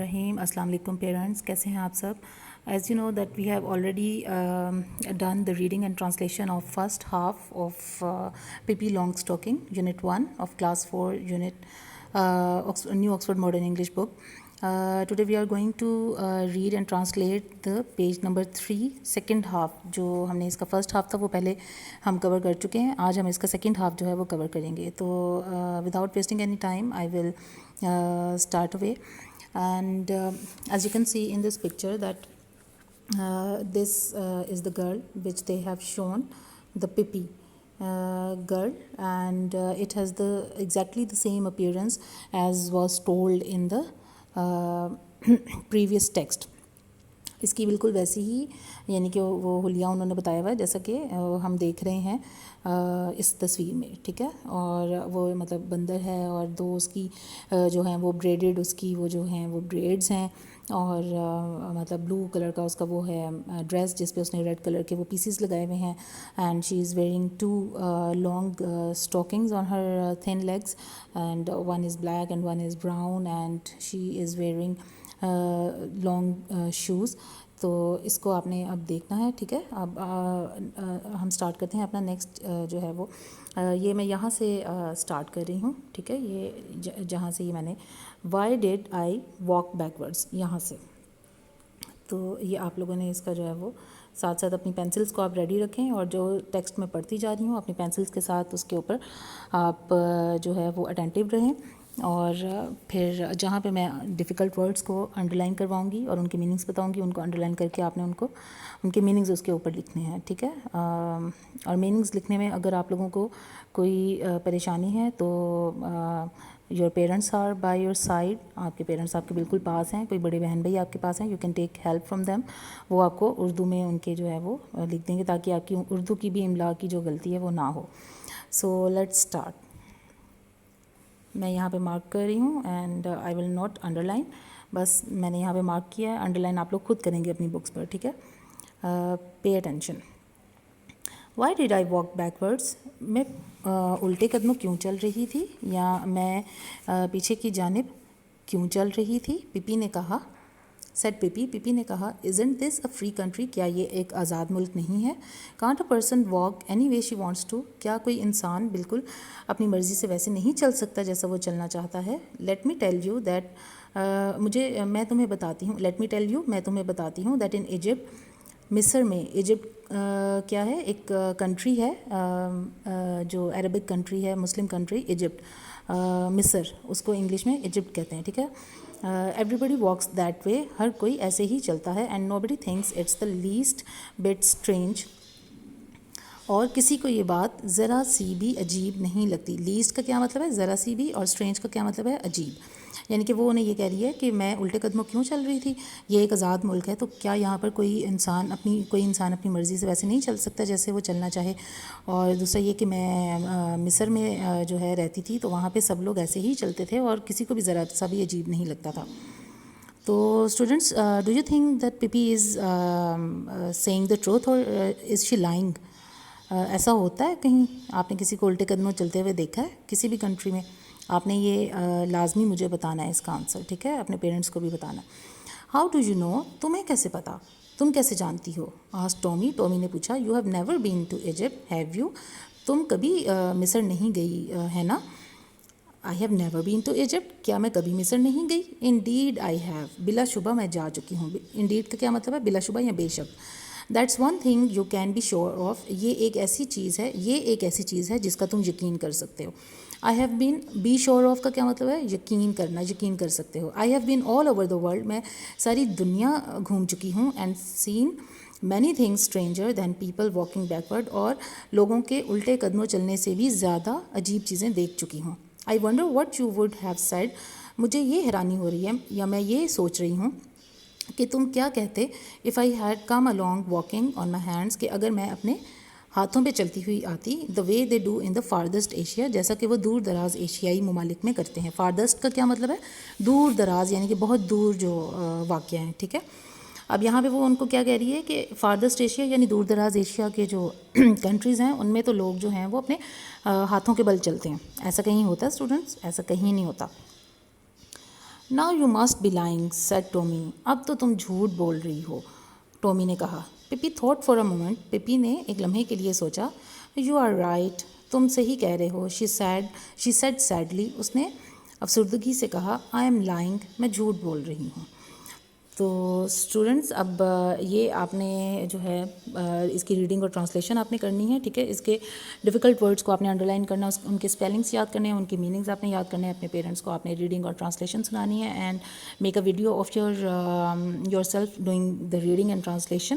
Bismillahirrahmanirrahim. Assalamu alaikum parents. कैसे हैं आप सब? As you know that we have already done the reading and translation of first half of Pippi Longstocking, Unit 1 of Class 4, Unit New Oxford Modern English book. Today we are going to read and translate the page number 3, second half. जो हमने इसका first half था वो पहले हम cover कर चुके हैं. आज हम इसका second half जो है वो cover करेंगे. तो without wasting any time, I will start away. And as you can see in this picture that this is the girl which they have shown, the Pippi girl, and it has the exactly the same appearance as was told in the previous text. इसकी बिल्कुल वैसी ही यानी कि वो हुलिया उन्होंने बताया हुआ है जैसा कि हम देख रहे हैं इस तस्वीर में, ठीक है. और वो मतलब बंदर है और दो उसकी जो हैं वो ब्रेडेड उसकी वो जो हैं वो ब्रेड्स हैं और मतलब ब्लू कलर का उसका वो है ड्रेस जिस पे उसने रेड कलर के वो पीसीस लगाए हुए हैं. And she is wearing two long stockings on her thin legs and one is black and one is brown and she is wearing long shoes. तो इसको आपने अब देखना है, ठीक है. अब हम स्टार्ट करते हैं अपना नेक्स्ट जो है वो ये मैं यहाँ से स्टार्ट कर रही हूँ, ठीक है. ये जहाँ से ये मैंने why did I walk backwards यहाँ से. तो ये आप लोगों ने इसका जो है वो साथ साथ अपनी पेंसिल्स को आप रेडी रखें और जो टेक्स्ट में पढ़ती जा रही हूँ अपनी पेंसिल्स के साथ उसके ऊपर आप जो है वो अटेंटिव रहें. और फिर जहाँ पे मैं डिफ़िकल्ट वर्ड्स को अंडरलाइन करवाऊँगी और उनके मीनिंग्स बताऊँगी उनको अंडरलाइन करके आपने उनको उनके मीनिंग्स उसके ऊपर लिखने हैं, ठीक है. और मीनिंग्स लिखने में अगर आप लोगों को कोई परेशानी है तो your parents are by your side. आपके पेरेंट्स आपके बिल्कुल पास हैं, कोई बड़े बहन भाई आपके पास हैं. You can take help from them. वो आपको उर्दू में उनके जो है वो लिख देंगे ताकि आपकी उर्दू की भी इमला की जो गलती है वो ना हो. So let's start. मैं यहाँ पे मार्क कर रही हूँ and I will not underline. बस मैंने यहाँ पे मार्क किया है. अंडरलाइन आप लोग खुद करेंगे अपनी बुक्स पर, ठीक है. Pay attention. Why did I walk backwards. मैं उल्टे कदमों क्यों चल रही थी या मैं पीछे की जानिब क्यों चल रही थी. पिपी ने कहा. सेड पिपी. पिपी ने कहा isn't this a free country. क्या ये एक आज़ाद मुल्क नहीं है. Can't a person walk any way she wants to. क्या कोई इंसान बिल्कुल अपनी मर्ज़ी से वैसे नहीं चल सकता जैसा वो चलना चाहता है. Let me tell you that मैं तुम्हें बताती हूँ. लेट मी टेल यू मैं तुम्हें बताती हूँ दैट इन इजिप्ट मिस्र में. इजिप्ट क्या है एक कंट्री है जो अरबिक कंट्री है मुस्लिम कंट्री इजिप्ट. मिस्र उसको इंग्लिश में इजिप्ट कहते हैं, ठीक है. Everybody walks that way. हर कोई ऐसे ही चलता है. And nobody thinks it's the least bit strange. और किसी को ये बात ज़रा सी भी अजीब नहीं लगती. लीस्ट का क्या मतलब है ज़रा सी भी और स्ट्रेंज का क्या मतलब है अजीब. यानी कि वो उन्हें ये कह रही है कि मैं उल्टे कदमों क्यों चल रही थी. ये एक आज़ाद मुल्क है तो क्या यहाँ पर कोई इंसान अपनी मर्ज़ी से वैसे नहीं चल सकता जैसे वो चलना चाहे. और दूसरा ये कि मैं मिस्र में जो है रहती थी तो वहाँ पे सब लोग ऐसे ही चलते थे और किसी को भी ज़रा सा भी अजीब नहीं लगता था. तो students do you think that Pippi is saying the truth or is she lying. ऐसा होता है कहीं आपने किसी को उल्टे कदमों चलते हुए देखा है किसी भी कंट्री में. आपने ये लाजमी मुझे बताना है इसका आंसर, ठीक है. अपने पेरेंट्स को भी बताना. How do you know. तुम्हें कैसे पता, तुम कैसे जानती हो. Asked Tommy. टॉमी ने पूछा. You have never been to Egypt have you. तुम कभी मिस्र नहीं गई है ना. I have never been to Egypt. क्या मैं कभी मिस्र नहीं गई. Indeed I have. बिला शुबा मैं जा चुकी हूँ. इंडीड का क्या मतलब है बिला शुबा या बेशक. That's one thing you can be sure of. ये एक ऐसी चीज़ है जिसका तुम यकीन कर सकते हो. I have been. Be sure of का क्या मतलब है यकीन करना, यकीन कर सकते हो. I have been all over the world. मैं सारी दुनिया घूम चुकी हूँ. And seen many things stranger than people walking backward. और लोगों के उल्टे कदमों चलने से भी ज़्यादा अजीब चीज़ें देख चुकी हूँ. I wonder what you would have said. मुझे ये हैरानी हो रही है या मैं ये सोच रही हूँ कि तुम क्या कहते if I had come along walking on my hands. कि अगर मैं अपने हाथों पे चलती हुई आती. The way they do in the farthest Asia. जैसा कि वो दूर दराज एशियाई ममालिक में करते हैं. फारदस्ट का क्या मतलब है दूर दराज यानी कि बहुत दूर जो वाक़ हैं, ठीक है. अब यहाँ पे वो उनको क्या कह रही है कि फारदस्ट एशिया यानी दूर दराज एशिया के जो कंट्रीज़ हैं उनमें तो लोग जो हैं वो अपने हाथों के बल चलते हैं. ऐसा कहीं होता है स्टूडेंट्स. ऐसा कहीं नहीं होता. Now you must be lying said Tommy. اب تو تم جھوٹ بول رہی ہو, ٹومی نے کہا. پپی تھاٹ فار اے مومنٹ. پپی نے ایک لمحے کے لیے سوچا. یو آر رائٹ, تم صحیح کہہ رہے ہو. She said sadly. اس نے افسردگی سے کہا. آئی ایم لائنگ, میں جھوٹ بول رہی ہوں. تو اسٹوڈنٹس اب یہ آپ نے جو ہے اس کی ریڈنگ اور ٹرانسلیشن آپ نے کرنی ہے, ٹھیک ہے. اس کے ڈیفیکلٹ ورڈس کو آپ نے انڈر لائن کرنا, ان کے اسپیلنگس یاد کرنے ہیں, ان کی میننگز آپ نے یاد کرنے ہیں. اپنے پیرنٹس کو آپ نے ریڈنگ اور ٹرانسلیشن سنانی ہے, and make a video of your self doing the reading and translation.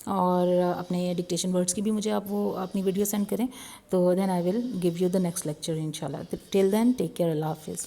اور اپنے ڈکٹیشن ورڈس کی بھی مجھے آپ وہ اپنی ویڈیو سینڈ کریں. تو then I will give you the next lecture ان شاء اللہ. ٹل دین ٹیک کیئر, اللہ حافظ.